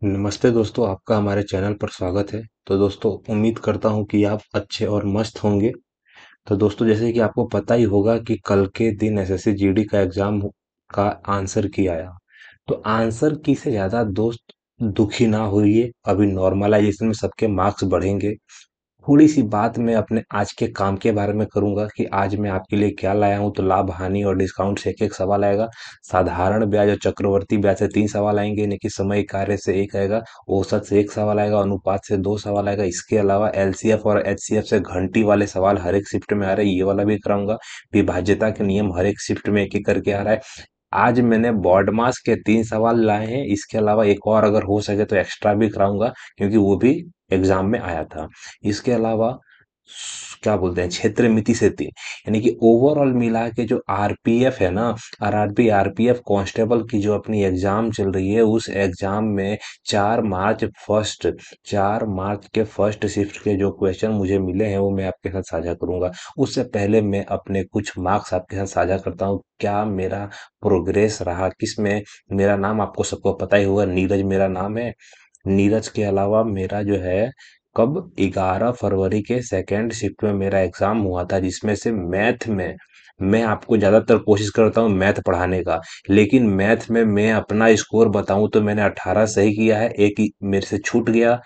नमस्ते दोस्तों, आपका हमारे चैनल पर स्वागत है। तो दोस्तों, उम्मीद करता हूँ कि आप अच्छे और मस्त होंगे। तो दोस्तों, जैसे कि आपको पता ही होगा कि कल के दिन एसएससी जीडी का एग्जाम का आंसर की आया। तो आंसर की से ज्यादा दोस्त दुखी ना होइए। अभी नॉर्मलाइजेशन में सबके मार्क्स बढ़ेंगे। थोड़ी सी बात मैं अपने आज के काम के बारे में करूंगा कि आज मैं आपके लिए क्या लाया हूं। तो लाभ हानि और डिस्काउंट से एक एक सवाल आएगा। साधारण ब्याज और चक्रवर्ती ब्याज से 3 सवाल आएंगे, यानी कि समय कार्य से एक आएगा। औसत से एक सवाल आएगा, अनुपात से 2 सवाल आएगा। इसके अलावा एलसीएफ और एचसीएफ से घंटी वाले सवाल हर एक शिफ्ट में आ रहे हैं, ये वाला भी कराऊंगा। विभाज्यता के नियम हर एक शिफ्ट में एक एक करके आ रहा है। आज मैंने बॉड मास के 3 सवाल लाए हैं। इसके अलावा एक और अगर हो सके तो एक्स्ट्रा भी कराऊंगा, क्योंकि वो भी एग्जाम में आया था। इसके अलावा क्या बोलते हैं, क्षेत्र मिति से 3, यानी कि ओवरऑल मिला के जो आरपीएफ है ना, आरआरबी आरपीएफ कांस्टेबल की जो अपनी एग्जाम चल रही है, उस एग्जाम में 4 मार्च के फर्स्ट शिफ्ट के जो क्वेश्चन मुझे मिले हैं वो मैं आपके साथ साझा करूंगा। उससे पहले मैं अपने कुछ मार्क्स आपके साथ साझा करता हूँ। क्या मेरा प्रोग्रेस रहा, किस में मेरा नाम, आपको सबको पता ही होगा, नीरज मेरा नाम है। नीरज के अलावा मेरा जो है, कब 11 फरवरी के सेकेंड शिफ्ट में मेरा एग्जाम हुआ था, जिसमें से मैथ में मैं आपको ज्यादातर कोशिश करता हूँ मैथ पढ़ाने का। लेकिन मैथ में मैं अपना स्कोर बताऊं तो मैंने 18 सही किया है, एक ही मेरे से छूट गया।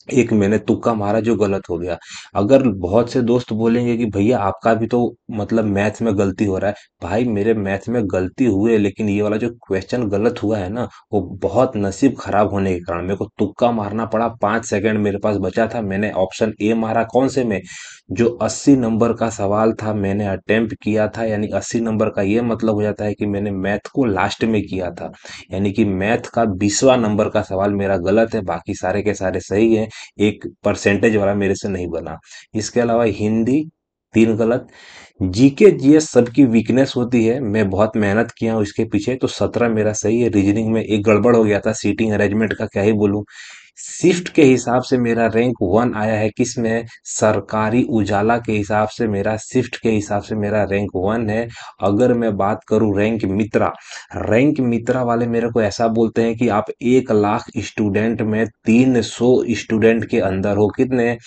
एक मैंने तुक्का मारा जो गलत हो गया। अगर बहुत से दोस्त बोलेंगे कि भैया आपका भी तो मतलब मैथ में गलती हो रहा है, भाई मेरे मैथ में गलती हुए, लेकिन ये वाला जो क्वेश्चन गलत हुआ है ना, वो बहुत नसीब खराब होने के कारण मेरे को तुक्का मारना पड़ा। 5 सेकंड मेरे पास बचा था, मैंने ऑप्शन ए मारा। कौन से में? जो 80 नंबर का सवाल था मैंने अटेम्प्ट किया था, यानी 80 नंबर का ये मतलब हो जाता है कि मैंने मैथ को लास्ट में किया था। यानी कि मैथ का 20वां नंबर का सवाल मेरा गलत है, बाकी सारे के सारे सही है। एक परसेंटेज वाला मेरे से नहीं बना। इसके अलावा हिंदी 3 गलत। जीके जीएस सबकी वीकनेस होती है, मैं बहुत मेहनत किया हूँ इसके पीछे, तो 17 मेरा सही है। रीजनिंग में एक गड़बड़ हो गया था, सीटिंग अरेंजमेंट का क्या ही बोलूं। शिफ्ट के हिसाब से मेरा रैंक 1 आया है, किसमें? सरकारी उजाला के हिसाब से मेरा, शिफ्ट के हिसाब से मेरा रैंक 1 है। अगर मैं बात करूं रैंक मित्रा, रैंक मित्रा वाले मेरे को ऐसा बोलते हैं कि आप 1 लाख स्टूडेंट में 300 स्टूडेंट के अंदर हो। कितने?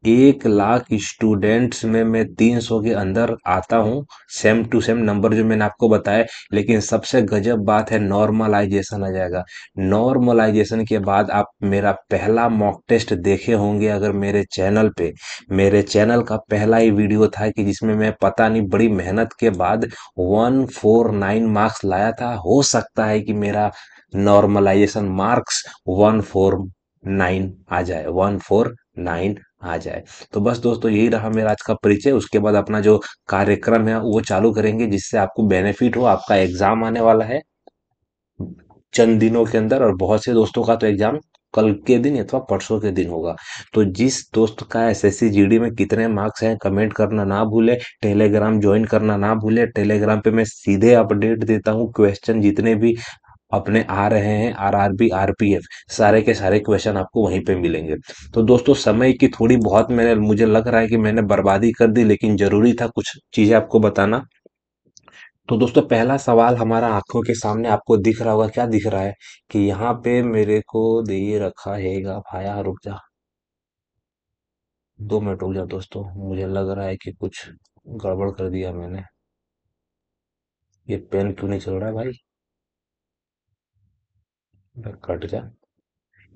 1 लाख स्टूडेंट्स में मैं 300 के अंदर आता हूँ। सेम टू सेम नंबर जो मैंने आपको बताया। लेकिन सबसे गजब बात है, नॉर्मलाइजेशन आ जाएगा। नॉर्मलाइजेशन के बाद आप मेरा पहला मॉक टेस्ट देखे होंगे अगर मेरे चैनल पे। मेरे चैनल का पहला ही वीडियो था कि जिसमें मैं पता नहीं बड़ी मेहनत के बाद 149 मार्क्स लाया था। हो सकता है कि मेरा नॉर्मलाइजेशन मार्क्स 149 आ जाए, 149 आ जाए। तो बस दोस्तों, यही रहा मेरा आज का परिचय। उसके बाद अपना जो कार्यक्रम है वो चालू करेंगे, जिससे आपको बेनिफिट हो। आपका एग्जाम आने वाला है चंद दिनों के अंदर, और बहुत से दोस्तों का तो एग्जाम कल के दिन अथवा परसों के दिन होगा। तो जिस दोस्त का एसएससी जीडी में कितने मार्क्स हैं, कमेंट करना ना भूले। टेलीग्राम ज्वाइन करना ना भूले। टेलीग्राम पे मैं सीधे अपडेट देता हूँ, क्वेश्चन जितने भी अपने आ रहे हैं, आरआरबी आरपीएफ, सारे के सारे क्वेश्चन आपको वहीं पे मिलेंगे। तो दोस्तों, समय की थोड़ी बहुत मैंने, मुझे लग रहा है कि मैंने बर्बादी कर दी, लेकिन जरूरी था कुछ चीजें आपको बताना। तो दोस्तों, पहला सवाल हमारा आंखों के सामने आपको दिख रहा होगा। क्या दिख रहा है? कि यहाँ पे मेरे को दे रखा हैगा, भाया रुक जा, 2 मिनट रुक जा दोस्तों, मुझे लग रहा है कि कुछ गड़बड़ कर दिया मैंने। ये पेन क्यों नहीं चल रहा है भाई? कट जा।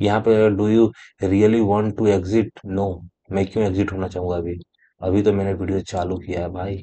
यहाँ पे, do you really want to exit? No. मैं क्यों एग्जिट होना चाहूंगा अभी? अभी तो मैंने वीडियो चालू किया है भाई।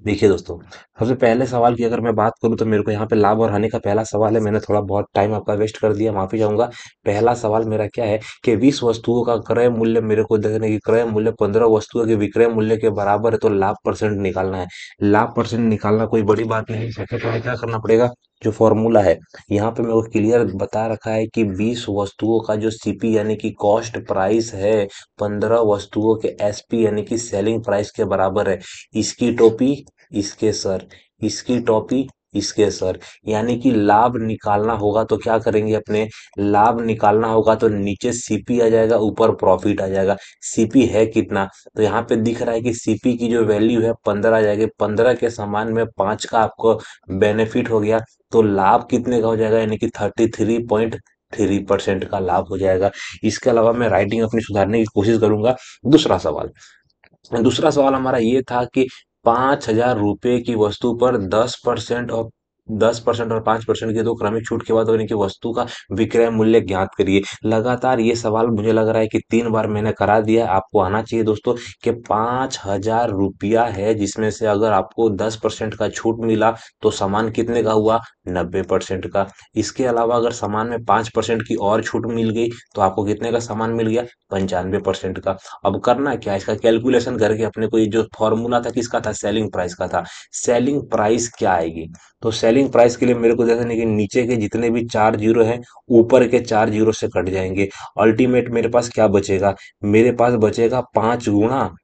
देखिए दोस्तों, सबसे पहले सवाल की अगर मैं बात करूं तो मेरे को यहाँ पे लाभ और हानि का पहला सवाल है। मैंने थोड़ा बहुत टाइम आपका वेस्ट कर दिया, माफी चाहूंगा। पहला सवाल मेरा क्या है कि 20 वस्तुओं का क्रय मूल्य मेरे को देखने की, क्रय मूल्य 15 वस्तुओं के विक्रय मूल्य के बराबर है, तो लाभ परसेंट निकालना है। लाभ परसेंट निकालना कोई बड़ी बात नहीं है। सबसे पहले क्या करना पड़ेगा, जो फॉर्मूला है यहाँ पे मेरे को क्लियर बता रखा है कि 20 वस्तुओं का जो सीपी यानी कि कॉस्ट प्राइस है, 15 वस्तुओं के एसपी यानी कि सेलिंग प्राइस के बराबर है। इसकी टोपी, इसके सर, इसकी टोपी, इसके सर। यानी कि लाभ निकालना होगा तो क्या करेंगे अपने, लाभ निकालना होगा तो नीचे सीपी आ जाएगा, ऊपर प्रॉफिट आ जाएगा। सीपी है कितना? तो यहाँ पे दिख रहा है कि सीपी की जो वैल्यू है 15 आ जाएगी। 15 के समान में 5 का आपको बेनिफिट हो गया, तो लाभ कितने का हो जाएगा, यानी कि 33 3% का लाभ हो जाएगा। इसके अलावा मैं राइटिंग अपनी सुधारने की कोशिश करूंगा। दूसरा सवाल दूसरा सवाल हमारा ये था कि 5,000 रुपए की वस्तु पर 10% और 5% की दो क्रमिक छूट के बाद उनकी वस्तु का विक्रय मूल्य ज्ञात करिए। लगातार ये सवाल मुझे लग रहा है कि 3 बार मैंने करा दिया है। आपको आना चाहिए दोस्तों कि 5,000 रुपया है, जिसमें से अगर आपको 10% का छूट मिला तो सामान कितने का हुआ? 90% का। इसके अलावा अगर सामान में 5% की और छूट मिल गई तो आपको कितने का सामान मिल गया? 95% का। अब करना क्या है, इसका कैलकुलेशन करके अपने को ये जो फॉर्मूला था किसका था? सेलिंग प्राइस का था। सेलिंग प्राइस क्या आएगी? तो सेलिंग प्राइस के लिए मेरे को देखने कि नीचे के जितने भी 4 जीरो हैं ऊपर के 4 जीरो से कट जाएंगे। अल्टीमेट मेरे पास क्या बचेगा? मेरे पास बचेगा 5 गुणा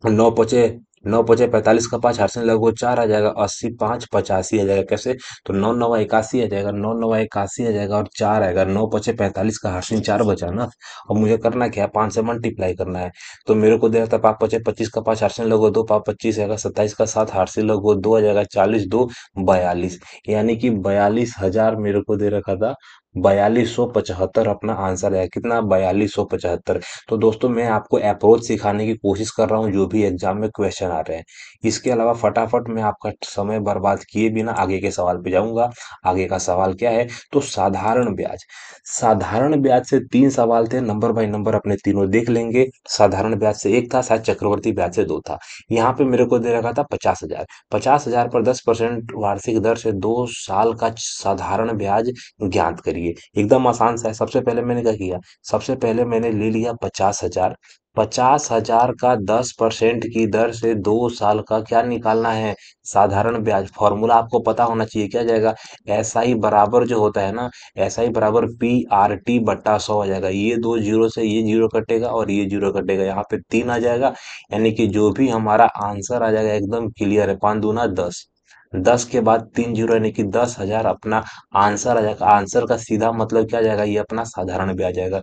9 पचे 9 पचे 45 का 5 हार्सिंग लगभग 4 आ जाएगा। 80 5 85 आ जाएगा। कैसे? तो 9 9 81 आ जाएगा। 9 9 81 आ जाएगा और 4 आएगा। 9 पचे 45 का हार्सिंग 4 बचा ना। अब मुझे करना क्या है? 5 से मल्टीप्लाई करना है। तो मेरे को दे रहा था 5 पचे 25 का 5 हार्सिंग लगभग 2 5 25 आएगा। 27 का 7 हार्सिंग लगभग 2 आ जाएगा। 40 2 42, यानी कि 42,000 मेरे को दे रखा था। 4275 अपना आंसर है। कितना? 4275। तो दोस्तों मैं आपको अप्रोच सिखाने की कोशिश कर रहा हूँ जो भी एग्जाम में क्वेश्चन आ रहे हैं। इसके अलावा फटाफट मैं आपका समय बर्बाद किए बिना आगे के सवाल पे जाऊंगा। आगे का सवाल क्या है? तो साधारण ब्याज। साधारण ब्याज से 3 सवाल थे, नंबर बाय नंबर अपने तीनों देख लेंगे। साधारण ब्याज से एक था, शायद चक्रवर्ती ब्याज से दो था। यहाँ पे मेरे को दे रखा था 50,000। 50,000 पर 10% वार्षिक दर से 2 साल का साधारण ब्याज ज्ञात करिए। एकदम आसान सा है। सबसे पहले मैंने क्या किया? सबसे पहले मैंने ले लिया 50,000। 50,000 का 10% की दर से 2 साल का क्या निकालना है? साधारण ब्याज। फॉर्मूला आपको पता होना चाहिए। क्या जाएगा? ऐसा ही बराबर जो होता है ना, ऐसा ही बराबर PRT/100 आ जाएगा। ये दो जीरो से ये जीरो कटेगा और ये जीरो कटेगा, यहाँ पे 3 आ जाएगा। यानी कि जो भी हमारा आंसर आ जाएगा एकदम क्लियर है। 5 दूना 10। 10 के बाद 3 जीरो, यानी कि 10,000 अपना आंसर आ जाएगा। आंसर का सीधा मतलब क्या जाएगा? ये अपना साधारण ब्याज जाएगा।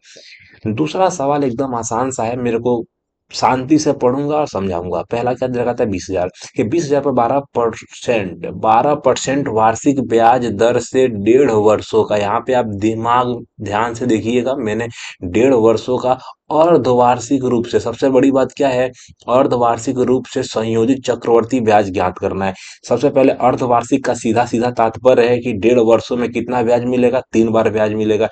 दूसरा सवाल एकदम आसान सा है। मेरे को शांति से पढ़ूंगा और समझाऊंगा। पहला क्या दे रखा था? 20,000 कि 20,000 पर 12% वार्षिक ब्याज दर से 1.5 वर्षों का। यहाँ पे आप दिमाग ध्यान से देखिएगा, मैंने 1.5 वर्षों का अर्धवार्षिक रूप से, सबसे बड़ी बात क्या है? अर्धवार्षिक रूप से संयोजित चक्रवर्ती ब्याज ज्ञात करना है। सबसे पहले अर्धवार्षिक का सीधा सीधा तात्पर्य है कि 1.5 वर्षों में कितना ब्याज मिलेगा? 3 बार ब्याज मिलेगा।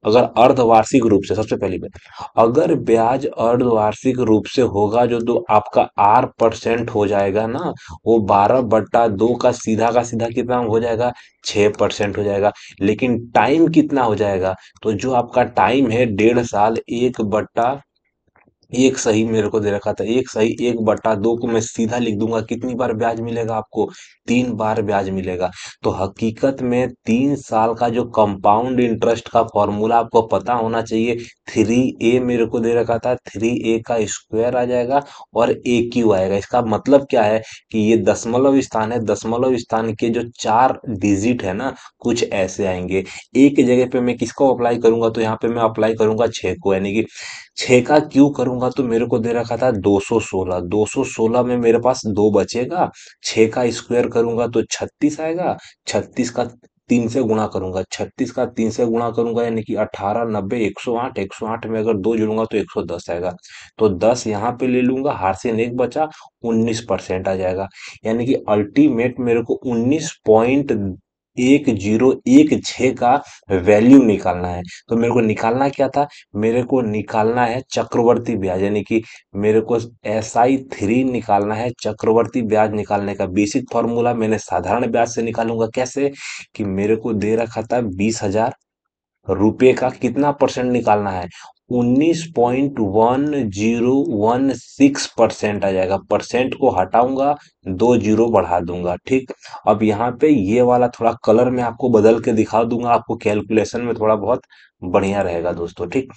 अगर अर्धवार्षिक रूप से, सबसे पहली बात, अगर ब्याज अर्धवार्षिक रूप से होगा जो तो आपका R% हो जाएगा ना, वो 12/2 का सीधा कितना हो जाएगा? 6% हो जाएगा। लेकिन टाइम कितना हो जाएगा? तो जो आपका टाइम है 1.5 साल, 1/1 सही मेरे को दे रखा था। 1 सही 1/2 को मैं सीधा लिख दूंगा। कितनी बार ब्याज मिलेगा आपको? 3 बार ब्याज मिलेगा। तो हकीकत में 3 साल का जो कंपाउंड इंटरेस्ट का फॉर्मूला आपको पता होना चाहिए। 3A मेरे को दे रखा था। 3A का स्क्वायर आ जाएगा और AQ आएगा। इसका मतलब क्या है कि ये दशमलव स्थान है। दशमलव स्थान के जो 4 डिजिट है ना, कुछ ऐसे आएंगे। एक जगह पे मैं किसको अप्लाई करूंगा? तो यहाँ पे मैं अप्लाई करूंगा 6 को, यानी कि 6 का क्यू करूंगा तो मेरे को दे रखा था 216। 216 में मेरे पास 2 बचेगा। 6 का स्क्वायर करूंगा तो 36 आएगा। 36 का 3 से गुणा करूंगा। 36 का 3 से गुणा करूंगा, यानी कि 18 90 108। 108 में अगर 2 जोड़ूंगा तो 110 आएगा। तो 10 यहाँ पे ले लूंगा, हार्सिन एक बचा, 19% आ जाएगा। यानी कि अल्टीमेट मेरे को 19.1016 का वैल्यू निकालना है। तो मेरे को निकालना क्या था? मेरे को निकालना है चक्रवर्ती ब्याज, यानी कि मेरे को SI3 निकालना है। चक्रवर्ती ब्याज निकालने का बेसिक फॉर्मूला मैंने साधारण ब्याज से निकालूंगा। कैसे? कि मेरे को दे रखा था 20,000 रुपये का कितना परसेंट निकालना है? 19.1016% आ जाएगा। परसेंट को हटाऊंगा, 2 जीरो बढ़ा दूंगा। ठीक। अब यहाँ पे ये वाला थोड़ा कलर में आपको बदल के दिखा दूंगा, आपको कैलकुलेशन में थोड़ा बहुत बढ़िया रहेगा दोस्तों। ठीक।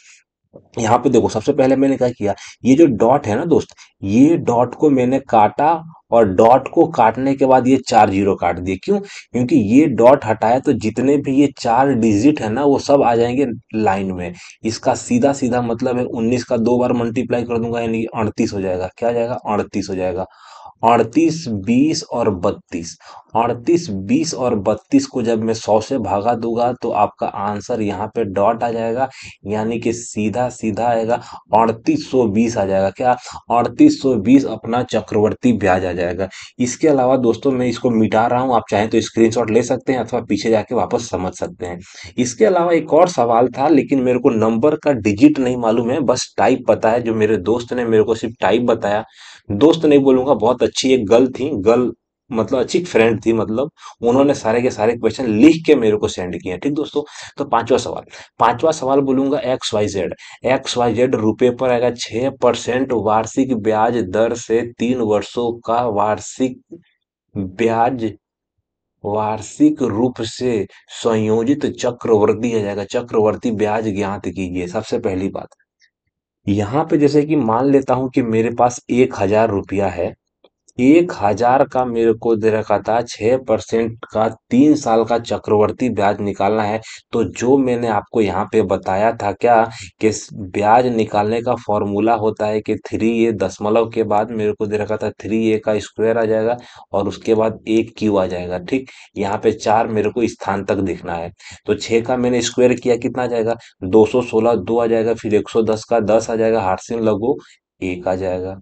यहाँ पे देखो, सबसे पहले मैंने क्या किया? ये जो डॉट है ना दोस्त, ये डॉट को मैंने काटा और डॉट को काटने के बाद ये 4 जीरो काट दिए। क्यों? क्योंकि ये डॉट हटाया तो जितने भी ये 4 डिजिट है ना, वो सब आ जाएंगे लाइन में। इसका सीधा सीधा मतलब है 19 का 2 बार मल्टीप्लाई कर दूंगा, यानी कि 38 हो जाएगा। क्या हो जाएगा? 38 हो जाएगा। 38, 20 और 32। 38, 20 और 32 को जब मैं 100 से भागा दूंगा तो आपका आंसर यहाँ पे डॉट आ जाएगा, यानी कि सीधा सीधा आएगा 3820 आ जाएगा। क्या? 3820 अपना चक्रवर्ती ब्याज आ जाएगा। इसके अलावा दोस्तों मैं इसको मिटा रहा हूँ, आप चाहें तो स्क्रीनशॉट ले सकते हैं अथवा पीछे जाके वापस समझ सकते हैं। इसके अलावा एक और सवाल था, लेकिन मेरे को नंबर का डिजिट नहीं मालूम है, बस टाइप पता है। जो मेरे दोस्त ने मेरे को सिर्फ टाइप बताया, दोस्त नहीं बोलूंगा, बहुत अच्छी एक गर्ल थी, गर्ल मतलब अच्छी फ्रेंड थी, मतलब उन्होंने सारे के सारे क्वेश्चन लिख के मेरे को सेंड किए। ठीक दोस्तों, तो पांचवा सवाल बोलूंगा एक्स वाई जेड रुपए पर आएगा 6% वार्षिक ब्याज दर से 3 वर्षों का ब्याज वार्षिक रूप से संयोजित चक्रवृद्धि आ जाएगा। चक्रवर्ती ब्याज ज्ञात कीजिए। सबसे पहली बात, यहाँ पे जैसे कि मान लेता हूं कि मेरे पास 1,000 रुपया है, 1,000 का मेरे को दे रखा था 6% का 3 साल का चक्रवर्ती ब्याज निकालना है। तो जो मैंने आपको यहाँ पे बताया था क्या, कि ब्याज निकालने का फॉर्मूला होता है कि 3a दशमलव के बाद मेरे को दे रखा था 3a का स्क्वायर आ जाएगा और उसके बाद 1 क्यू आ जाएगा। ठीक, यहाँ पे 4 मेरे को स्थान तक दिखना है। तो 6 का मैंने स्क्वायर किया, कितना आ जाएगा? 216, 2 आ जाएगा, फिर 110 का 10 आ जाएगा, हार्सिन लगो 1 आ जाएगा।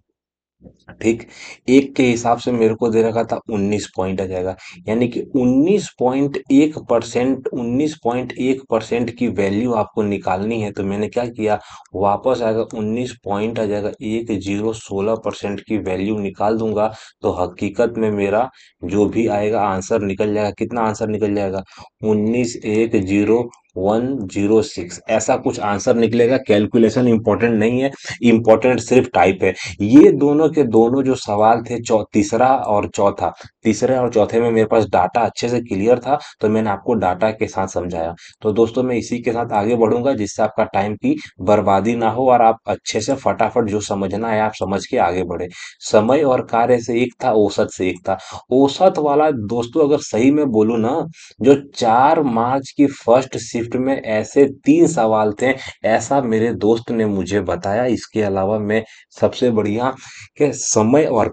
ठीक, एक के हिसाब से मेरे को दे रखा था 19 पॉइंट आ जाएगा, यानी कि 19.1% की वैल्यू आपको निकालनी है। तो मैंने क्या किया, वापस आएगा 19 पॉइंट आ जाएगा, 16% की वैल्यू निकाल दूंगा। तो हकीकत में मेरा जो भी आएगा आंसर निकल जाएगा। कितना आंसर निकल जाएगा? 19,106 ऐसा कुछ आंसर निकलेगा। कैलकुलेशन इंपॉर्टेंट नहीं है, इंपॉर्टेंट सिर्फ टाइप है। ये दोनों के दोनों जो सवाल थे, तीसरा और चौथा, तीसरे और चौथे में मेरे पास डाटा अच्छे से क्लियर था, तो मैंने आपको डाटा के साथ समझाया। तो दोस्तों मैं इसी के साथ आगे बढ़ूंगा, जिससे आपका टाइम की बर्बादी ना हो और आप अच्छे से फटाफट जो समझना है आप समझ के आगे बढ़े। समय और कार्य से एक था, औसत से एक था। औसत वाला दोस्तों अगर सही में बोलूं ना, जो 4 मार्च की फर्स्ट शिफ्ट में ऐसे 3 सवाल थे, ऐसा मेरे दोस्त ने मुझे बताया। इसके अलावा मैं सबसे बढ़िया कि समय और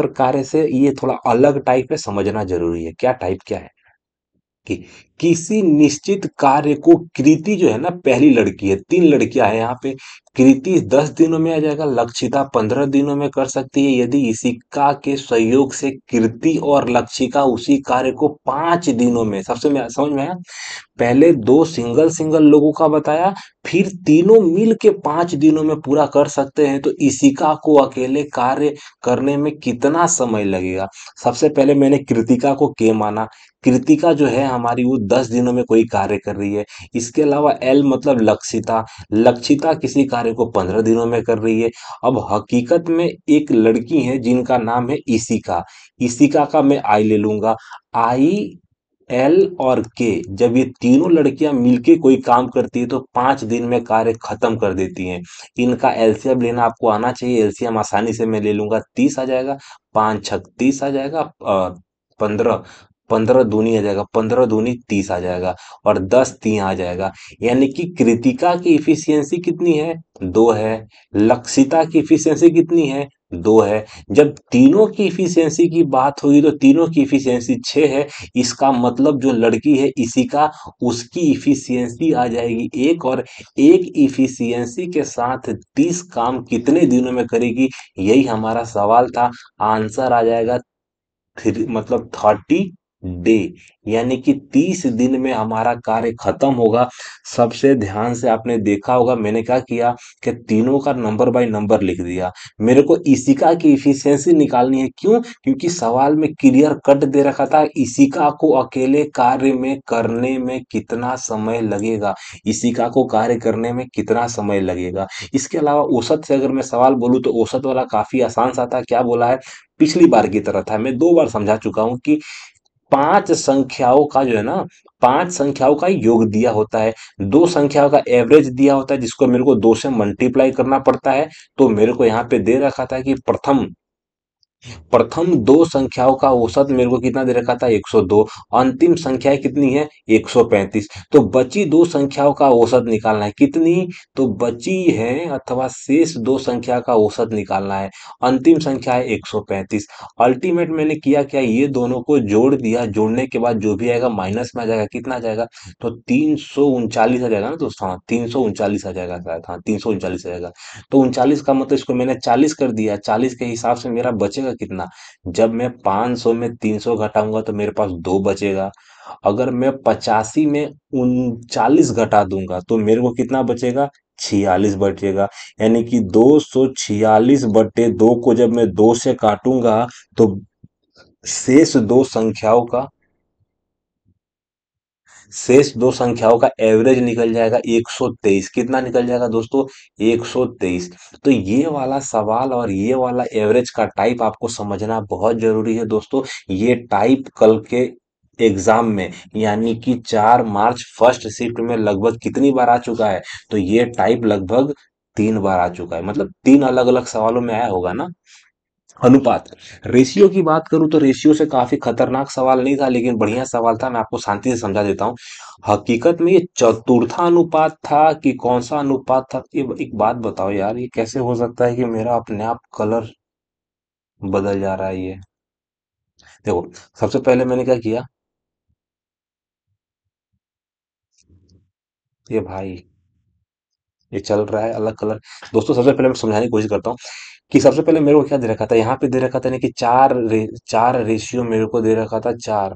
कार्य से ये थोड़ा अलग टाइप है, समझना जरूरी है। क्या टाइप क्या है कि किसी निश्चित कार्य को कृति जो है ना, पहली लड़की है, 3 लड़कियां हैं यहाँ पे। कृति 10 दिनों में आ जाएगा, लक्षिता 15 दिनों में कर सकती है। यदि इसिका के सहयोग से कृति और लक्षिका उसी कार्य को 5 दिनों में, समझ में आया? पहले दो सिंगल सिंगल लोगों का बताया, फिर तीनों मिल के 5 दिनों में पूरा कर सकते हैं। तो इसिका को अकेले कार्य करने में कितना समय लगेगा? सबसे पहले मैंने कृतिका को के माना। कृतिका जो है हमारी, वो 10 दिनों में कोई कार्य कर रही है। इसके अलावा एल मतलब लक्षिता, लक्षिता किसी कार्य को 15 दिनों में कर रही है। अब हकीकत में एक लड़की है जिनका नाम है इसिका, इसिका का मैं आई ले लूंगा। आई, एल और के, जब ये तीनों लड़कियां मिलके कोई काम करती है तो 5 दिन में कार्य खत्म कर देती हैं। इनका एलसीएम लेना आपको आना चाहिए, एलसीएम आसानी से मैं ले लूंगा, 30 आ जाएगा, 5 छक 30 आ जाएगा, 15, 15 दूनी आ जाएगा, 15 दूनी 30 आ जाएगा, और 10 3 आ जाएगा। यानी कि कृतिका की इफिशियंसी कितनी है? 2 है। लक्षिता की इफिशियंसी कितनी है? 2 है। जब तीनों की इफिशियंसी की बात होगी तो तीनों की इफिशियंसी 6 है। इसका मतलब जो लड़की है इसी का, उसकी इफिशियंसी आ जाएगी 1, और एक इफिशियंसी के साथ 30 काम कितने दिनों में करेगी, यही हमारा सवाल था। आंसर आ जाएगा मतलब 30 डे, यानी कि 30 दिन में हमारा कार्य खत्म होगा। सबसे ध्यान से आपने देखा होगा मैंने क्या किया, कि तीनों का नंबर बाय नंबर लिख दिया। मेरे को इसिका की इफिशियंसी निकालनी है, क्यों? क्योंकि सवाल में क्लियर कट दे रखा था इसिका को अकेले कार्य में करने में कितना समय लगेगा, इसिका को कार्य करने में कितना समय लगेगा। इसके अलावा औसत से अगर मैं सवाल बोलूं तो औसत वाला काफी आसान सा था। क्या बोला है? पिछली बार की तरह था, मैं 2 बार समझा चुका हूं कि 5 संख्याओं का जो है ना, 5 संख्याओं का योग दिया होता है, 2 संख्याओं का एवरेज दिया होता है, जिसको मेरे को 2 से मल्टीप्लाई करना पड़ता है। तो मेरे को यहाँ पे दे रखा था कि प्रथम प्रथम दो संख्याओं का औसत मेरे को कितना दे रखा था 102। अंतिम संख्याएं कितनी है 135। तो बची दो संख्याओं का औसत निकालना है कितनी, तो बची है अथवा शेष दो संख्या का औसत निकालना है। अंतिम संख्या है 135। अल्टीमेट मैंने किया क्या, ये दोनों को जोड़ दिया, जोड़ने के बाद जो भी आएगा माइनस में आ जाएगा, कितना आ जाएगा, तो 339 आ जाएगा ना दोस्तों। हाँ 339 आ जाएगा शायद, हाँ 339 आ जाएगा। तो 39 का मतलब इसको मैंने 40 कर दिया, 40 के हिसाब से मेरा बचेगा कितना, जब मैं 500 में 300 घटाऊंगा तो मेरे पास दो बचेगा। अगर मैं 85 में 39 घटा दूंगा तो मेरे को कितना बचेगा, 46 बचेगा। यानी कि 246/2 को जब मैं दो से काटूंगा तो शेष दो संख्याओं का शेष दो संख्याओं का एवरेज निकल जाएगा 123। कितना निकल जाएगा दोस्तों, 123। तो ये वाला सवाल और ये वाला एवरेज का टाइप आपको समझना बहुत जरूरी है दोस्तों। ये टाइप कल के एग्जाम में यानी कि 4 मार्च फर्स्ट शिफ्ट में लगभग कितनी बार आ चुका है, तो ये टाइप लगभग 3 बार आ चुका है। मतलब तीन अलग अलग सवालों में आया होगा ना। अनुपात, रेशियो की बात करूं तो रेशियो से काफी खतरनाक सवाल नहीं था, लेकिन बढ़िया सवाल था। मैं आपको शांति से समझा देता हूँ। हकीकत में ये चतुर्था अनुपात था कि कौन सा अनुपात था, ये एक बात बताओ यार, ये कैसे हो सकता है कि मेरा अपने आप कलर बदल जा रहा है ये। देखो, सबसे पहले मैंने क्या किया, ये भाई ये चल रहा है अलग कलर। दोस्तों सबसे पहले मैं समझाने की कोशिश करता हूँ कि सबसे पहले मेरे को क्या दे रखा था, यहाँ पे दे रखा था, यानी कि चार रेशियो मेरे को दे रखा था, चार।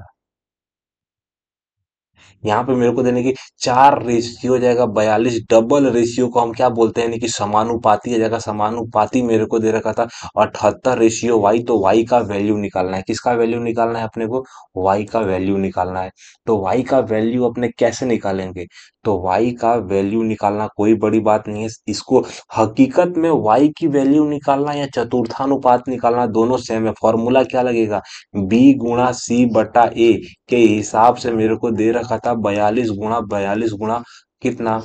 यहाँ पे मेरे को देने की 4 रेशियो हो जाएगा 42। डबल रेशियो को हम क्या बोलते हैं, यानी कि समानुपाती आ जाएगा। समानुपाती मेरे को दे रखा था 78/y। तो y का वैल्यू निकालना है, किसका वैल्यू निकालना है अपने को, y का वैल्यू निकालना है। तो y का वैल्यू अपने कैसे निकालेंगे, तो y का वैल्यू निकालना कोई बड़ी बात नहीं है। इसको हकीकत में y की वैल्यू निकालना या चतुर्थानुपात निकालना दोनों सेम है। फॉर्मूला क्या लगेगा, b गुणा c बटा a के हिसाब से मेरे को दे रखा था 42 गुणा कितना,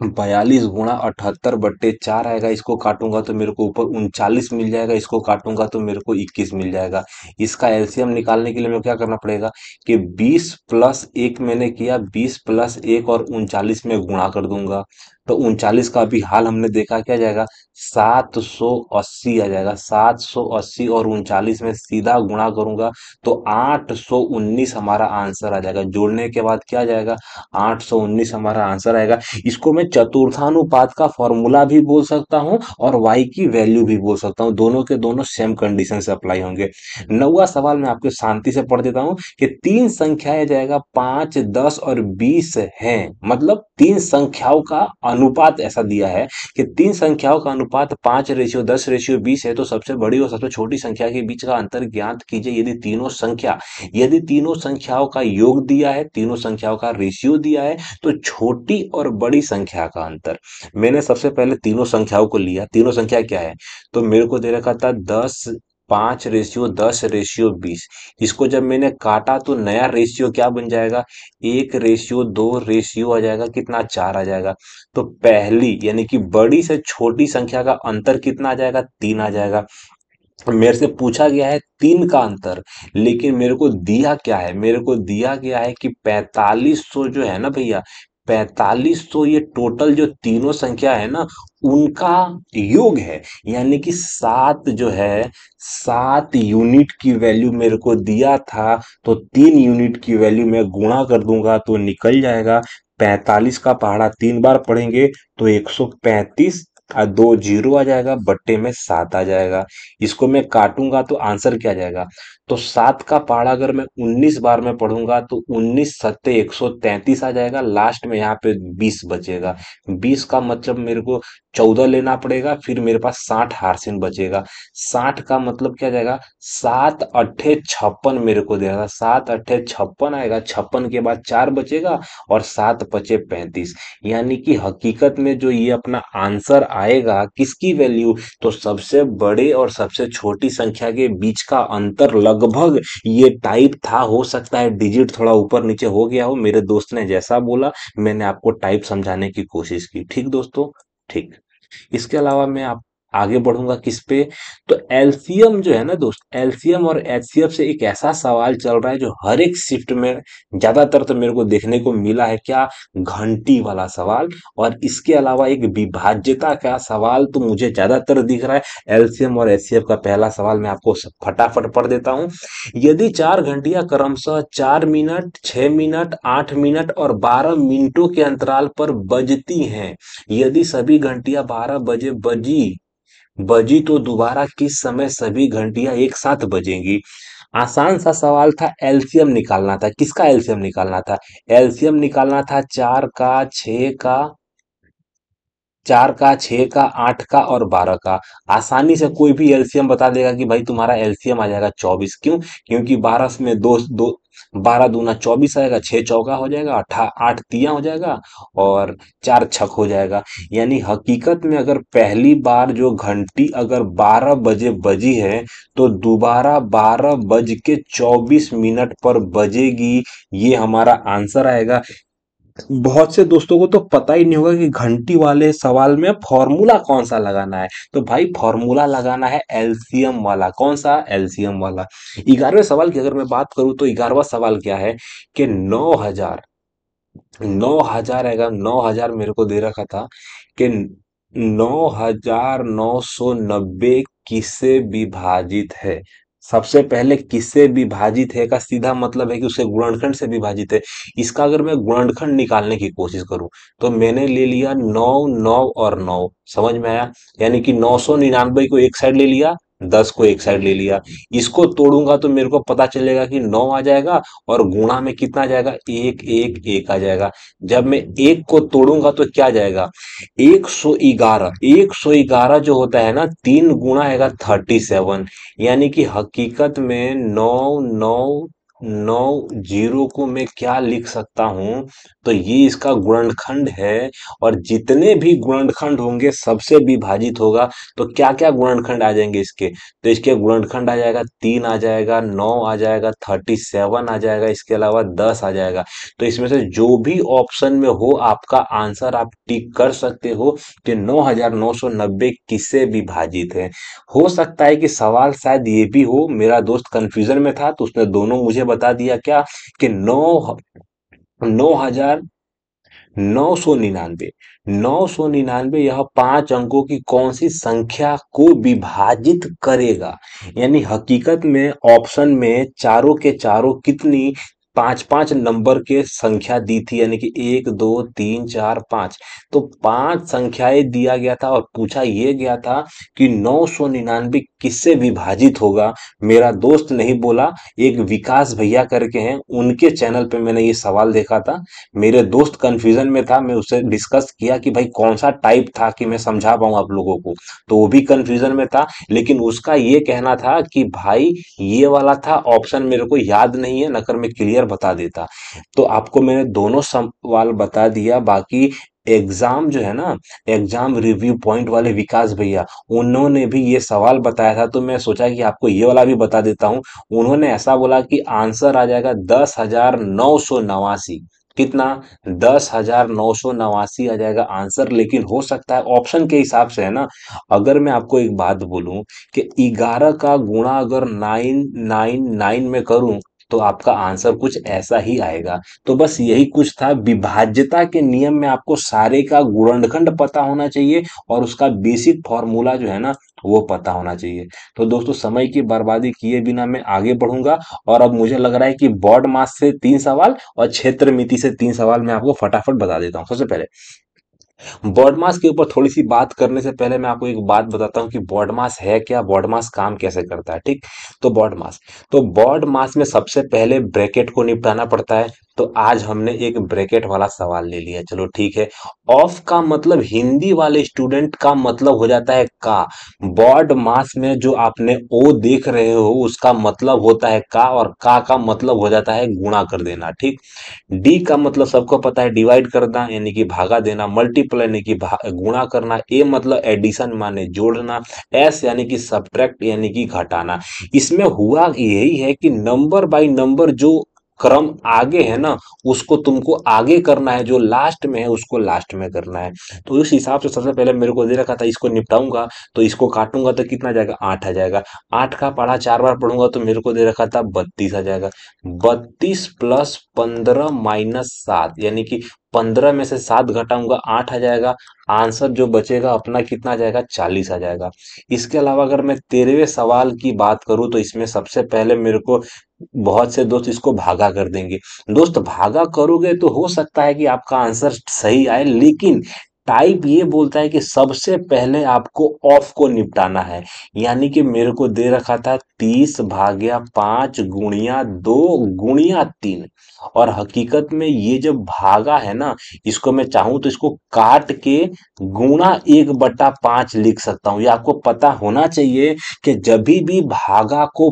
42 गुणा 78/4 आएगा। इसको काटूंगा तो मेरे को ऊपर 39 मिल जाएगा, इसको काटूंगा तो मेरे को 21 मिल जाएगा। इसका एलसीएम निकालने के लिए मेरे को क्या करना पड़ेगा कि 20+1 मैंने किया, 20+1 और 39 में गुणा कर दूंगा। तो 39 का भी हाल हमने देखा, क्या जाएगा, 780 आ जाएगा। 780 और 39 में सीधा गुणा करूंगा तो 819 हमारा आंसर आ जाएगा। जोड़ने के बाद क्या जाएगा, 819 हमारा आंसर आएगा। इसको मैं चतुर्थानुपात का फॉर्मूला भी बोल सकता हूं और y की वैल्यू भी बोल सकता हूं, दोनों के दोनों सेम कंडीशन से अप्लाई होंगे। नौवा सवाल मैं आपको शांति से पढ़ देता हूं कि तीन संख्याएं जाएगा 5, 10 और 20 हैं। मतलब तीन संख्याओं का अनुपात ऐसा दिया है कि तीन संख्याओं का अनुपात 5/10/20 है। तो सबसे बड़ी और सबसे छोटी संख्या के बीच का अंतर ज्ञात कीजिए। यदि तीनों संख्याओं का योग दिया है, तीनों संख्याओं का रेशियो दिया है, तो छोटी और बड़ी संख्या का अंतर। मैंने सबसे पहले तीनों संख्याओं को लिया। तीनों संख्या क्या है, तो मेरे को दे रखा था 10, 5/10/20। इसको जब मैंने काटा तो नया रेशियो क्या बन जाएगा, 1/2 रेशियो आ जाएगा, कितना, 4 आ जाएगा। तो पहली यानी कि बड़ी से छोटी संख्या का अंतर कितना आ जाएगा, 3 आ जाएगा। मेरे से पूछा गया है तीन का अंतर, लेकिन मेरे को दिया क्या है, मेरे को दिया गया है कि 4500 जो है ना भैया, 4500 ये टोटल जो तीनों संख्या है ना उनका योग है। यानी कि 7 जो है, 7 यूनिट की वैल्यू मेरे को दिया था। तो 3 यूनिट की वैल्यू मैं गुणा कर दूंगा तो निकल जाएगा 45 का पहाड़ा 3 बार पढ़ेंगे तो 135, और 2 जीरो आ जाएगा, बट्टे में 7 आ जाएगा। इसको मैं काटूंगा तो आंसर क्या जाएगा, तो 7 का पहाड़ा अगर मैं 19 बार में पढ़ूंगा तो 19×7 133 आ जाएगा। लास्ट में यहाँ पे 20 बचेगा। 20 का मतलब मेरे को 14 लेना पड़ेगा, फिर मेरे पास 60 हार्सिन बचेगा। 60 का मतलब क्या जाएगा, 7 अट्ठे 56 मेरे को दे रहा था। 7 अट्ठे 56 आएगा, 56 के बाद 4 बचेगा और 7 × 5 = 35। यानी कि हकीकत में जो ये अपना आंसर आएगा किसकी वैल्यू, तो सबसे बड़े और सबसे छोटी संख्या के बीच का अंतर लगभग ये टाइप था। हो सकता है डिजिट थोड़ा ऊपर नीचे हो गया हो, मेरे दोस्त ने जैसा बोला मैंने आपको टाइप समझाने की कोशिश की। ठीक दोस्तों, ठीक। इसके अलावा मैं आप आगे बढ़ूंगा किस पे? तो एलसीएम जो है ना दोस्त, एलसीएम और एचसीएफ से एक ऐसा सवाल चल रहा है जो हर एक शिफ्ट में ज्यादातर तो मेरे को देखने को मिला है, क्या? घंटी वाला सवाल। और इसके अलावा एक विभाज्यता का सवाल तो मुझे ज्यादातर दिख रहा है। एलसीएम और एचसीएफ का पहला सवाल मैं आपको फटाफट पढ़ देता हूँ। यदि चार घंटियां क्रमशः 4 मिनट, 6 मिनट, 8 मिनट और 12 मिनटों के अंतराल पर बजती हैं, यदि सभी घंटियां 12 बजे बजी बजी तो दोबारा किस समय सभी घंटियां एक साथ बजेंगी? आसान सा सवाल था, एलसीएम निकालना था। किसका एलसीएम निकालना था? एलसीएम निकालना था चार का, 6 का, 8 का और 12 का। आसानी से कोई भी एलसीएम बता देगा कि भाई तुम्हारा एलसीएम आ जाएगा 24। क्यों? क्योंकि 12 में दो दो 12 दूना 24 आएगा, 6 चौका हो जाएगा, 8 तिया हो जाएगा और 4 छक हो जाएगा। यानी हकीकत में अगर पहली बार जो घंटी अगर 12 बजे बजी है तो दोबारा 12 बज के 24 मिनट पर बजेगी। ये हमारा आंसर आएगा। बहुत से दोस्तों को तो पता ही नहीं होगा कि घंटी वाले सवाल में फॉर्मूला कौन सा लगाना है। तो भाई फॉर्मूला लगाना है एलसीएम वाला। कौन सा? एलसीएम वाला। 11वें सवाल की अगर मैं बात करूं तो 11वां सवाल क्या है कि 9,000 आएगा। 9,000 मेरे को दे रखा था कि 9,990 किससे विभाजित है? सबसे पहले किससे विभाजित है का सीधा मतलब है कि उसके गुणनखंड से विभाजित है। इसका अगर मैं गुणनखंड निकालने की कोशिश करूं तो मैंने ले लिया 9, 9 और 9। समझ में आया? यानी कि 999 को एक साइड ले लिया, 10 को एक साइड ले लिया। इसको तोड़ूंगा तो मेरे को पता चलेगा कि 9 आ जाएगा और गुणा में कितना आ जाएगा? एक, एक, एक आ जाएगा। जब मैं एक को तोड़ूंगा तो क्या जाएगा? 111। 111 जो होता है ना, 3 गुणा आएगा 37। यानी कि हकीकत में 9,990 को मैं क्या लिख सकता हूं? तो ये इसका गुणनखंड है। और जितने भी गुणनखंड होंगे सबसे विभाजित होगा। तो क्या क्या गुणनखंड आ जाएंगे इसके? तो इसके गुणनखंड आ जाएगा, 3 आ जाएगा, 9 आ जाएगा, 37 आ जाएगा, इसके अलावा 10 आ जाएगा। तो इसमें से जो भी ऑप्शन में हो आपका आंसर आप टिक कर सकते हो कि 9,990 किससे विभाजित है। हो सकता है कि सवाल शायद ये भी हो, मेरा दोस्त कंफ्यूजन में था तो उसने दोनों मुझे बता दिया, क्या? कि 9,999। 999 यह 5 अंकों की कौन सी संख्या को विभाजित करेगा? यानी हकीकत में ऑप्शन में चारों के चारों कितनी पांच पांच नंबर के संख्या दी थी, यानी कि 1, 2, 3, 4, 5। तो 5 संख्याएं दिया गया था और पूछा यह गया था कि 999 किससे विभाजित होगा। मेरा दोस्त नहीं बोला, एक विकास भैया करके हैं, उनके चैनल पे मैंने ये सवाल देखा था। मेरे दोस्त कंफ्यूजन में था, मैं उससे डिस्कस किया कि भाई कौन सा टाइप था कि मैं समझा पाऊं आप लोगों को। तो वो भी कंफ्यूजन में था, लेकिन उसका ये कहना था कि भाई ये वाला था। ऑप्शन मेरे को याद नहीं है, नकर मैं क्लियर बता देता। तो आपको मैंने दोनों सवाल बता दिया। बाकी एग्जाम जो है ना, एग्जाम रिव्यू पॉइंट वाले विकास भैया, उन्होंने भी ये सवाल बताया था तो मैं सोचा कि आपको ये वाला भी बता देता हूं। उन्होंने ऐसा बोला कि आंसर आ जाएगा 10,989। कितना? 10,989 आ जाएगा आंसर। लेकिन हो सकता है ऑप्शन के हिसाब से है ना, अगर मैं आपको एक बात बोलूं कि 11 का गुणा अगर 999 में करूं तो आपका आंसर कुछ ऐसा ही आएगा। तो बस यही कुछ था। विभाज्यता के नियम में आपको सारे का गुणनखंड पता होना चाहिए और उसका बेसिक फॉर्मूला जो है ना वो पता होना चाहिए। तो दोस्तों समय की बर्बादी किए बिना मैं आगे बढ़ूंगा। और अब मुझे लग रहा है कि बॉड मास से 3 सवाल और क्षेत्र मिति से 3 सवाल मैं आपको फटाफट बता देता हूँ। सबसे पहले बॉड मास के ऊपर थोड़ी सी बात करने से पहले मैं आपको एक बात बताता हूँ कि बॉड मास है क्या, बॉड मास काम कैसे करता है। ठीक? तो बॉड मास में सबसे पहले ब्रैकेट को निपटाना पड़ता है। तो आज हमने एक ब्रैकेट वाला सवाल ले लिया, चलो ठीक है। ऑफ का मतलब हिंदी वाले स्टूडेंट का मतलब हो जाता है का। बॉड मास में जो आपने ओ देख रहे हो उसका मतलब होता है का, और का मतलब हो जाता है गुणा कर देना। ठीक? डी का मतलब सबको पता है, डिवाइड करना यानी कि भागा देना। मल्टीप्लाई यानी कि गुणा करना। ए मतलब एडिशन माने जोड़ना। एस यानी कि सब्ट्रैक्ट यानी कि घटाना। इसमें हुआ यही है कि नंबर बाय नंबर जो क्रम आगे है ना, उसको तुमको आगे करना है, जो लास्ट में है उसको लास्ट में करना है। तो उस हिसाब से सबसे पहले मेरे को दे रखा था, इसको निपटाऊंगा तो इसको काटूंगा तो कितना आ जाएगा, 8 आ जाएगा। 8 का पढ़ा 4 बार पढ़ूंगा तो मेरे को दे रखा था 32 आ जाएगा। 32 प्लस 15 - 7, यानी कि 15 में से 7 घटाऊंगा 8 आ जाएगा। आंसर जो बचेगा अपना कितना आ जाएगा, 40 आ जाएगा। इसके अलावा अगर मैं 13वें सवाल की बात करूं तो इसमें सबसे पहले मेरे को, बहुत से दोस्त इसको भागा कर देंगे। दोस्त भागा करोगे तो हो सकता है कि आपका आंसर सही आए, लेकिन टाइप ये बोलता है कि सबसे पहले आपको ऑफ को निपटाना है। यानी कि मेरे को दे रखा था 30/5 × 2 × 3। और हकीकत में ये जब भागा है ना, इसको मैं चाहूं तो इसको काट के गुणा 1/5 लिख सकता हूं। ये आपको पता होना चाहिए कि जब भी भागा को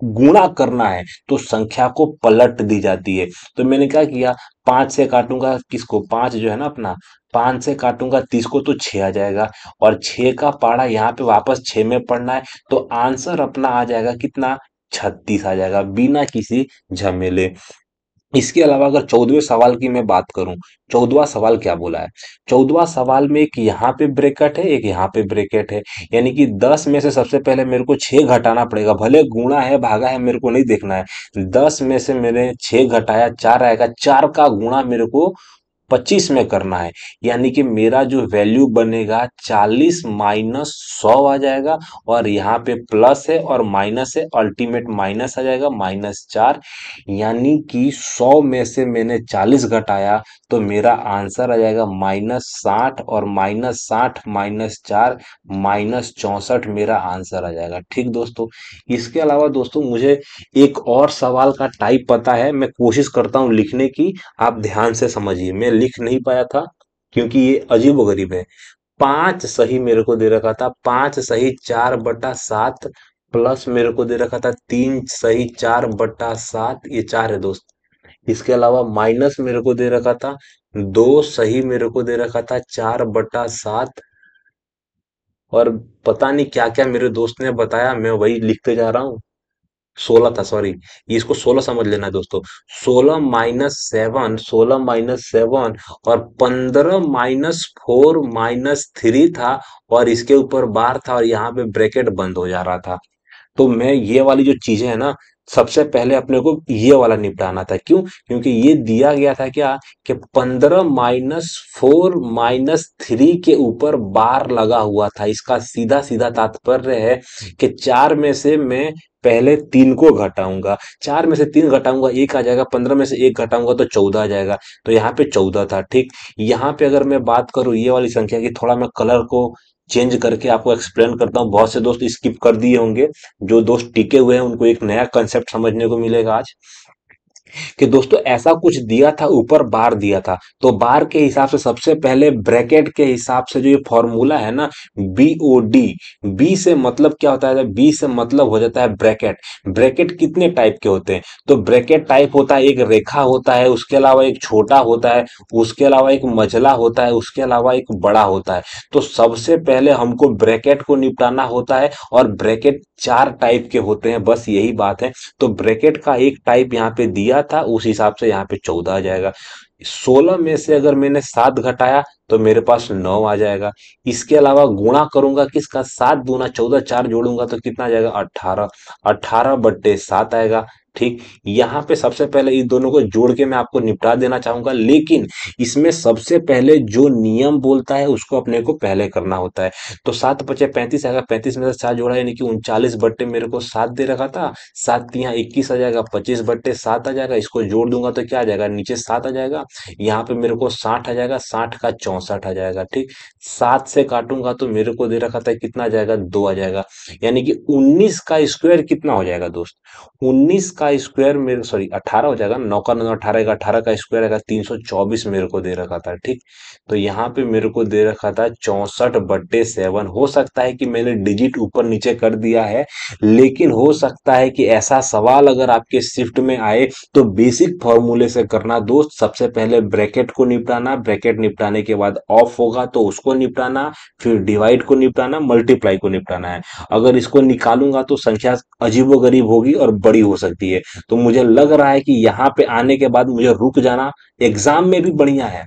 गुणा करना है तो संख्या को पलट दी जाती है। तो मैंने क्या किया, 5 से काटूंगा किसको, 5 जो है ना अपना, 5 से काटूंगा 30 को तो 6 आ जाएगा। और 6 का पारा यहाँ पे वापस 6 में पढ़ना है, तो आंसर अपना आ जाएगा कितना, 36 आ जाएगा, बिना किसी झमेले। इसके अलावा अगर 14वें सवाल की मैं बात करूं, 14वां सवाल क्या बोला है। 14वां सवाल में एक यहाँ पे ब्रैकेट है, एक यहाँ पे ब्रैकेट है। यानी कि 10 में से सबसे पहले मेरे को 6 घटाना पड़ेगा, भले गुणा है भागा है मेरे को नहीं देखना है। 10 में से मैंने 6 घटाया 4 आएगा, 4 का गुणा मेरे को 25 में करना है। यानी कि मेरा जो वैल्यू बनेगा 40 - 100 आ जाएगा। और यहाँ पे प्लस है और माइनस है, अल्टीमेट माइनस आ जाएगा, -4। यानी कि 100 में से मैंने 40 घटाया तो मेरा आंसर आ जाएगा -60, और -60 -4 -64 मेरा आंसर आ जाएगा। ठीक दोस्तों। इसके अलावा दोस्तों मुझे एक और सवाल का टाइप पता है, मैं कोशिश करता हूँ लिखने की। आप ध्यान से समझिए, मैं लिख नहीं पाया था क्योंकि ये अजीबोगरीब है। 5 सही मेरे को दे रखा था, 5 सही 4/7 प्लस मेरे को दे रखा था 3 सही 4/7, ये 4 है दोस्त। इसके अलावा माइनस मेरे को दे रखा था 2 सही मेरे को दे रखा था 4/7। और पता नहीं क्या क्या मेरे दोस्त ने बताया, मैं वही लिखते जा रहा हूँ। 16 था, सॉरी, इसको 16 समझ लेना है दोस्तों। 16 - 7, 16 - 7 और 15 - 4 - 3 था। और इसके ऊपर बार था और यहाँ पे ब्रैकेट बंद हो जा रहा था। तो मैं ये वाली जो चीजें है ना, सबसे पहले अपने को ये वाला निपटाना था। क्यों, क्योंकि ये दिया गया था क्या, कि 15 - 4 - 3 के ऊपर बार लगा हुआ था। इसका सीधा सीधा तात्पर्य है कि 4 में से मैं पहले 3 को घटाऊंगा, 4 में से 3 घटाऊंगा 1 आ जाएगा, 15 में से 1 घटाऊंगा तो 14 आ जाएगा। तो यहाँ पे 14 था। ठीक, यहाँ पे अगर मैं बात करूँ ये वाली संख्या की, थोड़ा मैं कलर को चेंज करके आपको एक्सप्लेन करता हूँ। बहुत से दोस्त स्किप कर दिए होंगे, जो दोस्त टिके हुए हैं उनको एक नया कंसेप्ट समझने को मिलेगा आज। कि दोस्तों ऐसा कुछ दिया था, ऊपर बार दिया था, तो बार के हिसाब से सबसे पहले ब्रैकेट के हिसाब से जो ये फॉर्मूला है ना, BOD, बी से मतलब क्या होता है, बी से मतलब हो जाता है ब्रैकेट। ब्रैकेट कितने टाइप के होते हैं, तो ब्रैकेट टाइप होता है, एक रेखा होता है, उसके अलावा एक छोटा होता है, उसके अलावा एक मझला होता है, उसके अलावा एक बड़ा होता है। तो सबसे पहले हमको ब्रैकेट को निपटाना होता है, और ब्रैकेट 4 टाइप के होते हैं, बस यही बात है। तो ब्रैकेट का एक टाइप यहाँ पे दिया था, उस हिसाब से यहाँ पे 14 आ जाएगा। 16 में से अगर मैंने 7 घटाया तो मेरे पास 9 आ जाएगा। इसके अलावा गुणा करूंगा किसका, 7 दूना 14, 4 जोड़ूंगा तो कितना आ जाएगा, 18। 18/7 आएगा। ठीक, यहाँ पे सबसे पहले इन दोनों को जोड़ के मैं आपको निपटा देना चाहूंगा, लेकिन इसमें सबसे पहले जो नियम बोलता है उसको अपने को पहले करना होता है। तो 7 × 5 = 35 आएगा, 35 में से 4 जोड़ा यानी कि 39 बट्टे मेरे को 7 दे रखा था। 7 यहाँ 21 आ जाएगा, 25/7 आ जाएगा। इसको जोड़ दूंगा तो क्या आ जाएगा, नीचे 7 आ जाएगा। यहाँ पे मेरे को 60 आ जाएगा, 60 का 64 आ जाएगा। ठीक, 7 से काटूंगा तो मेरे को दे रखा था कितना आ जाएगा, 2 आ जाएगा। यानी कि 19 का स्क्वायर कितना हो जाएगा दोस्त, 19 का स्क्वायर मेरे, सॉरी 18 हो जाएगा, 9 का 9 18 का 18 का स्क्वायर आएगा 324 मेरे को दे रखा था। ठीक, तो यहाँ पे मेरे को दे रखा था 64/7। हो सकता है कि मैंने डिजिट ऊपर नीचे कर दिया है, लेकिन हो सकता है कि ऐसा सवाल अगर आपके शिफ्ट में आए तो बेसिक फॉर्मूले से करना दोस्त। सबसे पहले ब्रैकेट को निपटाना, ब्रैकेट निपटाने के बाद ऑफ होगा तो उसको निपटाना, फिर डिवाइड को निपटाना, मल्टीप्लाई को निपटाना है। अगर इसको निकालूंगा तो संख्या अजीबोगरीब होगी और बड़ी हो सकती है। चाहिए। तो मुझे लग रहा है कि यहाँ पे आने के बाद मुझे रुक जाना एग्जाम में भी बढ़िया है।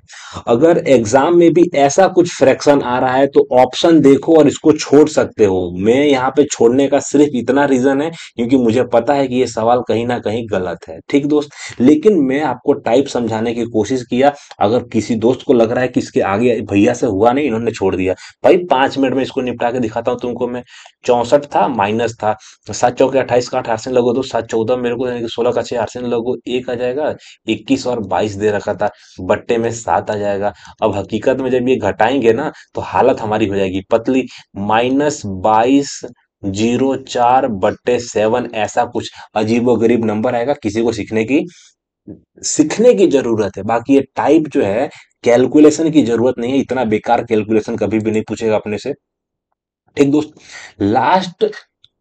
अगर एग्जाम में भी ऐसा कुछ फ्रैक्शन आ रहा है तो ऑप्शन देखो और इसको छोड़ सकते हो। मैं यहाँ पे छोड़ने का सिर्फ इतना रीजन है क्योंकि मुझे पता है कि ये सवाल कहीं ना कहीं गलत है, ठीक दोस्त। लेकिन मैं आपको टाइप समझाने की कोशिश किया। अगर किसी दोस्त को लग रहा है कि इसके आगे भैया से हुआ नहीं, इन्होंने छोड़ दिया, भाई 5 मिनट में इसको निपटा के दिखाता हूँ तुमको मैं। 64 था, माइनस था, 7 चौके 28 का 8 से लगो तो 7 14 मेरे को, यानी कि 16 का 6 8 से लगो 1 आ जाएगा। 21 और 22 दे रखा था, बट्टे में 7 आ जाएगा। अब हकीकत में जब ये घटाएंगे ना तो हालत हमारी हो जाएगी पतली। -2204/7 ऐसा कुछ अजीबो गरीब नंबर आएगा। किसी को सीखने की जरूरत है। बाकी ये टाइप जो है, कैलकुलेशन की जरूरत नहीं है, इतना बेकार कैलकुलेशन कभी भी नहीं पूछेगा अपने से, ठीक दोस्त। लास्ट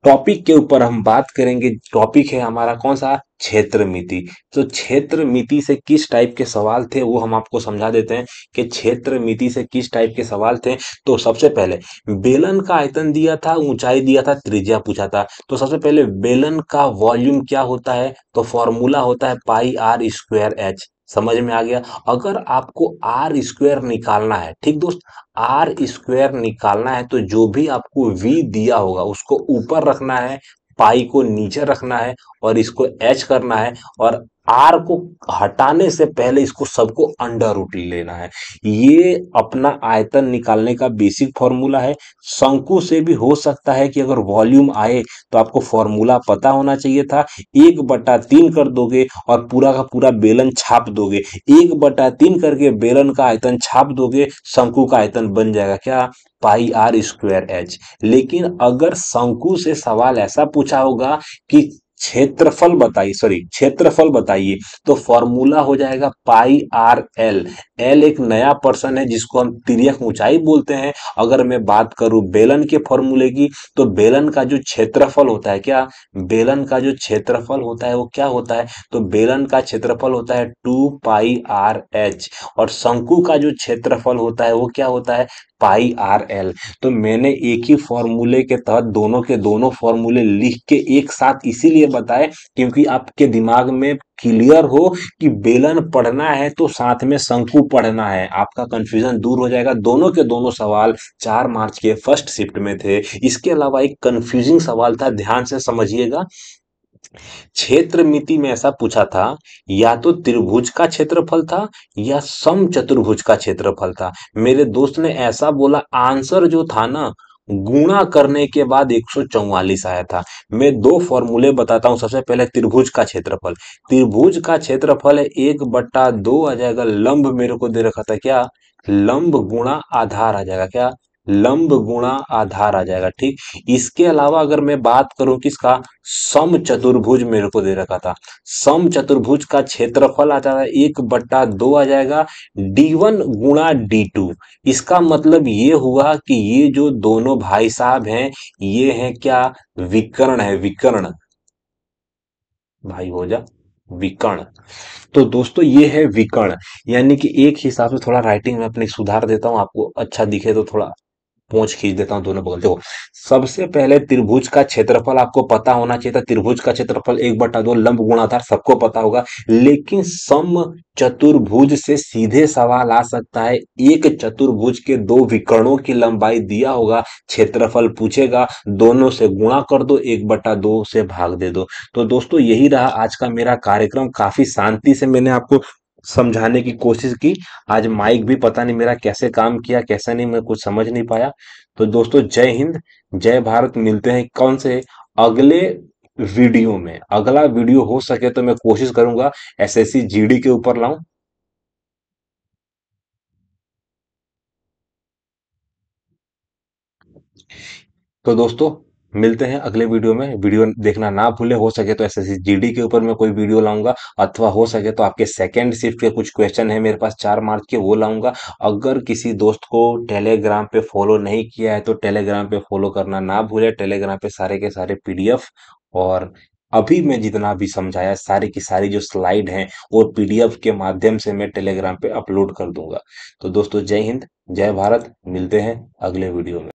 टॉपिक के ऊपर हम बात करेंगे। टॉपिक है हमारा कौन सा? क्षेत्र मिति। तो क्षेत्र मिति से किस टाइप के सवाल थे वो हम आपको समझा देते हैं कि क्षेत्र मिति से किस टाइप के सवाल थे। तो सबसे पहले बेलन का आयतन दिया था, ऊंचाई दिया था, त्रिज्या पूछा था। तो सबसे पहले बेलन का वॉल्यूम क्या होता है? तो फॉर्मूला होता है पाई आर स्क्वायर एच। समझ में आ गया। अगर आपको आर स्क्वायर निकालना है, ठीक दोस्त, आर स्क्वायर निकालना है तो जो भी आपको वी दिया होगा उसको ऊपर रखना है, पाई को नीचे रखना है और इसको एच करना है। और आर को हटाने से पहले इसको सबको अंडर रूट लेना है। ये अपना आयतन निकालने का बेसिक फॉर्मूला है। शंकु से भी हो सकता है कि अगर वॉल्यूम आए तो आपको फॉर्मूला पता होना चाहिए था। 1/3 कर दोगे और पूरा का पूरा बेलन छाप दोगे। 1/3 करके बेलन का आयतन छाप दोगे, शंकु का आयतन बन जाएगा क्या? पाई आर स्क्वायर एच। लेकिन अगर शंकु से सवाल ऐसा पूछा होगा कि क्षेत्रफल बताइए, तो फॉर्मूला हो जाएगा पाई आर एल। एल एक नया पर्सन है जिसको हम तिर्यक ऊंचाई बोलते हैं। अगर मैं बात करूं बेलन के फॉर्मूले की, तो बेलन का जो क्षेत्रफल होता है क्या, बेलन का जो क्षेत्रफल होता है वो क्या होता है? तो बेलन का क्षेत्रफल होता है 2 पाई आर एच। और शंकु का जो क्षेत्रफल होता है वो क्या होता है? पाई आर एल। तो मैंने एक ही फॉर्मूले के तहत दोनों के दोनों फॉर्मूले लिख के एक साथ इसीलिए बताए क्योंकि आपके दिमाग में क्लियर हो कि बेलन पढ़ना है तो साथ में शंकु पढ़ना है, आपका कंफ्यूजन दूर हो जाएगा। दोनों के दोनों सवाल 4 मार्च के फर्स्ट शिफ्ट में थे। इसके अलावा एक कंफ्यूजिंग सवाल था, ध्यान से समझिएगा। क्षेत्र मिति में ऐसा पूछा था, या तो त्रिभुज का क्षेत्रफल था या समचतुर्भुज का क्षेत्रफल था। मेरे दोस्त ने ऐसा बोला, आंसर जो था ना, गुणा करने के बाद 144 आया था। मैं दो फॉर्मूले बताता हूं। सबसे पहले त्रिभुज का क्षेत्रफल। त्रिभुज का क्षेत्रफल है 1/2 आ जाएगा, लंब मेरे को दे रखा था क्या, लंब गुणा आधार आ जाएगा क्या, लंब गुणा आधार आ जाएगा, ठीक। इसके अलावा अगर मैं बात करूं किसका, समचतुर्भुज मेरे को दे रखा था। समचतुर्भुज का क्षेत्रफल आ जाएगा 1/2 आ जाएगा, D1 गुणा D2। इसका मतलब ये हुआ कि ये जो दोनों भाई साहब हैं ये हैं क्या, विकर्ण है, विकर्ण। भाई हो जा, विकर्ण। तो दोस्तों ये है विकर्ण। यानी कि एक हिसाब से थोड़ा राइटिंग में अपनी सुधार देता हूं, आपको अच्छा दिखे तो थोड़ा पोंछ खींच देता हूं दोनों बगल। देखो, सबसे पहले त्रिभुज का क्षेत्रफल आपको पता होना चाहिए था। त्रिभुज का क्षेत्रफल 1/2, लंब गुणाधार सबको पता होगा। लेकिन सम चतुर्भुज से सीधे सवाल आ सकता है। एक चतुर्भुज के दो विकर्णों की लंबाई दिया होगा, क्षेत्रफल पूछेगा, दोनों से गुणा कर दो, 1/2 से भाग दे दो। तो दोस्तों यही रहा आज का मेरा कार्यक्रम। काफी शांति से मैंने आपको समझाने की कोशिश की। आज माइक भी पता नहीं मेरा कैसे काम किया कैसे नहीं, मैं कुछ समझ नहीं पाया। तो दोस्तों जय हिंद, जय भारत। मिलते हैं कौन से अगले वीडियो में। अगला वीडियो हो सके तो मैं कोशिश करूंगा एसएससी जीडी के ऊपर लाऊं। तो दोस्तों मिलते हैं अगले वीडियो में। वीडियो देखना ना भूले, हो सके तो एसएससी जीडी के ऊपर मैं कोई वीडियो लाऊंगा, अथवा हो सके तो आपके सेकंड शिफ्ट के कुछ क्वेश्चन है मेरे पास 4 मार्च के, वो लाऊंगा। अगर किसी दोस्त को टेलीग्राम पे फॉलो नहीं किया है तो टेलीग्राम पे फॉलो करना ना भूले। टेलीग्राम पे सारे के सारे पीडीएफ और अभी मैं जितना भी समझाया सारी की सारी जो स्लाइड हैं वो पीडीएफ के माध्यम से मैं टेलीग्राम पे अपलोड कर दूंगा। तो दोस्तों जय हिंद, जय भारत। मिलते हैं अगले वीडियो में।